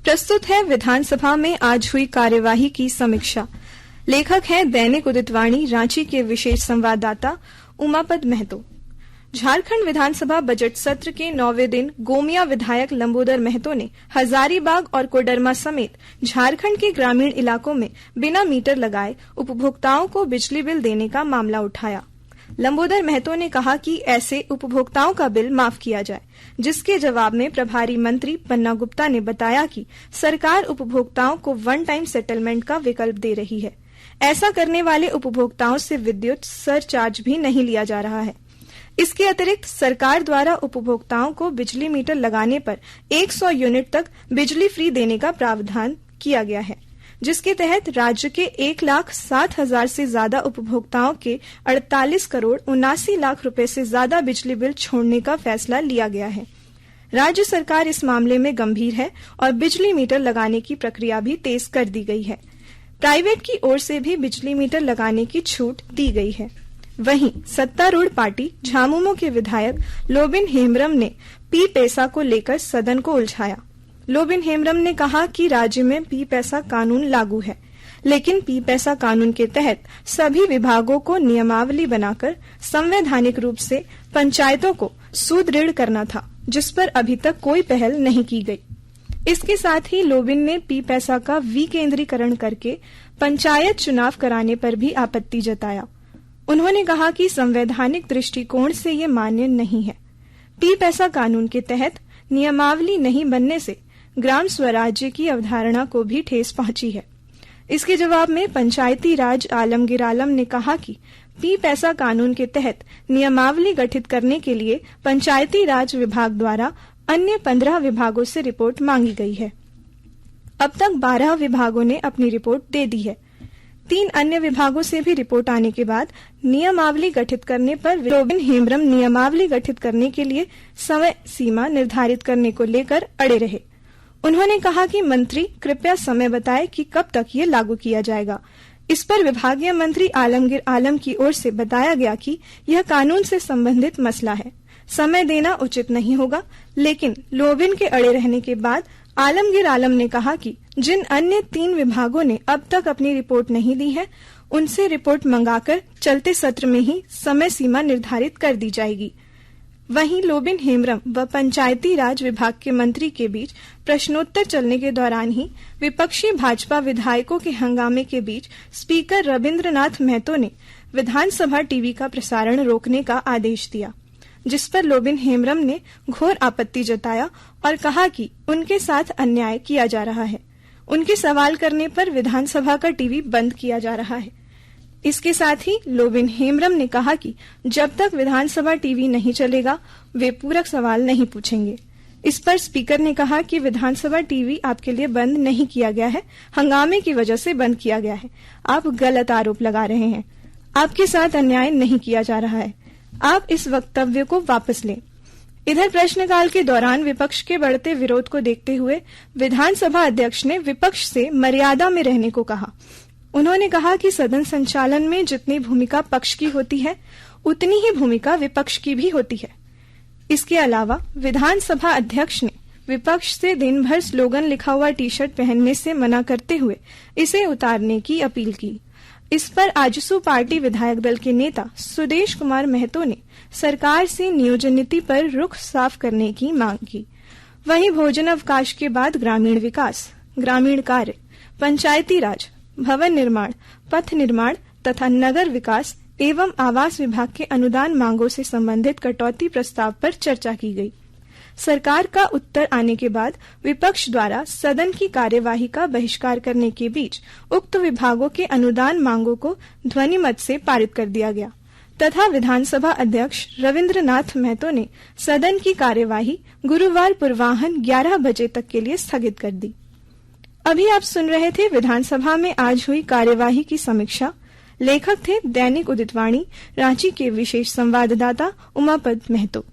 प्रस्तुत है विधानसभा में आज हुई कार्यवाही की समीक्षा। लेखक हैं दैनिक उदितवाणी रांची के विशेष संवाददाता उमापद महतो। झारखंड विधानसभा बजट सत्र के 9वें दिन गोमिया विधायक लंबोदर महतो ने हजारीबाग और कोडरमा समेत झारखंड के ग्रामीण इलाकों में बिना मीटर लगाए उपभोक्ताओं को बिजली बिल देने का मामला उठाया। लंबोदर महतो ने कहा कि ऐसे उपभोक्ताओं का बिल माफ किया जाए, जिसके जवाब में प्रभारी मंत्री पन्ना गुप्ता ने बताया कि सरकार उपभोक्ताओं को वन टाइम सेटलमेंट का विकल्प दे रही है। ऐसा करने वाले उपभोक्ताओं से विद्युत सरचार्ज भी नहीं लिया जा रहा है। इसके अतिरिक्त सरकार द्वारा उपभोक्ताओं को बिजली मीटर लगाने पर 100 यूनिट तक बिजली फ्री देने का प्रावधान किया गया है, जिसके तहत राज्य के 1,60,000 से ज्यादा उपभोक्ताओं के 48 करोड़ 79 लाख रुपए से ज्यादा बिजली बिल छोड़ने का फैसला लिया गया है। राज्य सरकार इस मामले में गंभीर है और बिजली मीटर लगाने की प्रक्रिया भी तेज कर दी गई है। प्राइवेट की ओर से भी बिजली मीटर लगाने की छूट दी गई है। वहीं सत्तारूढ़ पार्टी झामुमो के विधायक लोबिन हेम्ब्रम ने पी पैसा को लेकर सदन को उलझाया। लोबिन हेम्ब्रम ने कहा कि राज्य में पी पैसा कानून लागू है, लेकिन पी पैसा कानून के तहत सभी विभागों को नियमावली बनाकर संवैधानिक रूप से पंचायतों को सुदृढ़ करना था, जिस पर अभी तक कोई पहल नहीं की गई। इसके साथ ही लोबिन ने पी पैसा का विकेंद्रीकरण करके पंचायत चुनाव कराने पर भी आपत्ति जताया। उन्होंने कहा कि संवैधानिक दृष्टिकोण से ये मान्य नहीं है। पी पैसा कानून के तहत नियमावली नहीं बनने से ग्राम स्वराज्य की अवधारणा को भी ठेस पहुंची है। इसके जवाब में पंचायती राज आलमगीर आलम ने कहा कि पी पैसा कानून के तहत नियमावली गठित करने के लिए पंचायती राज विभाग द्वारा अन्य 15 विभागों से रिपोर्ट मांगी गई है। अब तक 12 विभागों ने अपनी रिपोर्ट दे दी है। 3 अन्य विभागों से भी रिपोर्ट आने के बाद नियमावली गठित करने पर लोबिन हेम्ब्रम नियमावली गठित करने के लिए समय सीमा निर्धारित करने को लेकर अड़े रहे। उन्होंने कहा कि मंत्री कृपया समय बताएं कि कब तक ये लागू किया जाएगा। इस पर विभागीय मंत्री आलमगीर आलम की ओर से बताया गया कि यह कानून से संबंधित मसला है, समय देना उचित नहीं होगा। लेकिन लोबिन के अड़े रहने के बाद आलमगीर आलम ने कहा कि जिन अन्य 3 विभागों ने अब तक अपनी रिपोर्ट नहीं दी है, उनसे रिपोर्ट मंगाकर चलते सत्र में ही समय सीमा निर्धारित कर दी जाएगी। वहीं लोबिन हेम्ब्रम व पंचायती राज विभाग के मंत्री के बीच प्रश्नोत्तर चलने के दौरान ही विपक्षी भाजपा विधायकों के हंगामे के बीच स्पीकर रविंद्रनाथ महतो ने विधानसभा टीवी का प्रसारण रोकने का आदेश दिया, जिस पर लोबिन हेम्ब्रम ने घोर आपत्ति जताया और कहा कि उनके साथ अन्याय किया जा रहा है। उनके सवाल करने पर विधानसभा का टीवी बंद किया जा रहा है। इसके साथ ही लोबिन हेम्ब्रम ने कहा कि जब तक विधानसभा टीवी नहीं चलेगा, वे पूरक सवाल नहीं पूछेंगे। इस पर स्पीकर ने कहा कि विधानसभा टीवी आपके लिए बंद नहीं किया गया है, हंगामे की वजह से बंद किया गया है। आप गलत आरोप लगा रहे हैं। आपके साथ अन्याय नहीं किया जा रहा है। आप इस वक्तव्य को वापस लें। इधर प्रश्नकाल के दौरान विपक्ष के बढ़ते विरोध को देखते हुए विधानसभा अध्यक्ष ने विपक्ष से मर्यादा में रहने को कहा। उन्होंने कहा कि सदन संचालन में जितनी भूमिका पक्ष की होती है, उतनी ही भूमिका विपक्ष की भी होती है। इसके अलावा विधानसभा अध्यक्ष ने विपक्ष से दिन भर स्लोगन लिखा हुआ टी-शर्ट पहनने से मना करते हुए इसे उतारने की अपील की। इस पर आजसू पार्टी विधायक दल के नेता सुदेश कुमार महतो ने सरकार से नियोजन नीति पर रुख साफ करने की मांग की। वहीं भोजन अवकाश के बाद ग्रामीण विकास, ग्रामीण कार्य, पंचायती राज, भवन निर्माण, पथ निर्माण तथा नगर विकास एवं आवास विभाग के अनुदान मांगों से संबंधित कटौती प्रस्ताव पर चर्चा की गई। सरकार का उत्तर आने के बाद विपक्ष द्वारा सदन की कार्यवाही का बहिष्कार करने के बीच उक्त विभागों के अनुदान मांगों को ध्वनिमत से पारित कर दिया गया तथा विधानसभा अध्यक्ष रविंद्रनाथ महतो ने सदन की कार्यवाही गुरुवार पूर्वाह्न 11 बजे तक के लिए स्थगित कर दी। अभी आप सुन रहे थे विधानसभा में आज हुई कार्यवाही की समीक्षा। लेखक थे दैनिक उदितवाणी रांची के विशेष संवाददाता उमापद महतो।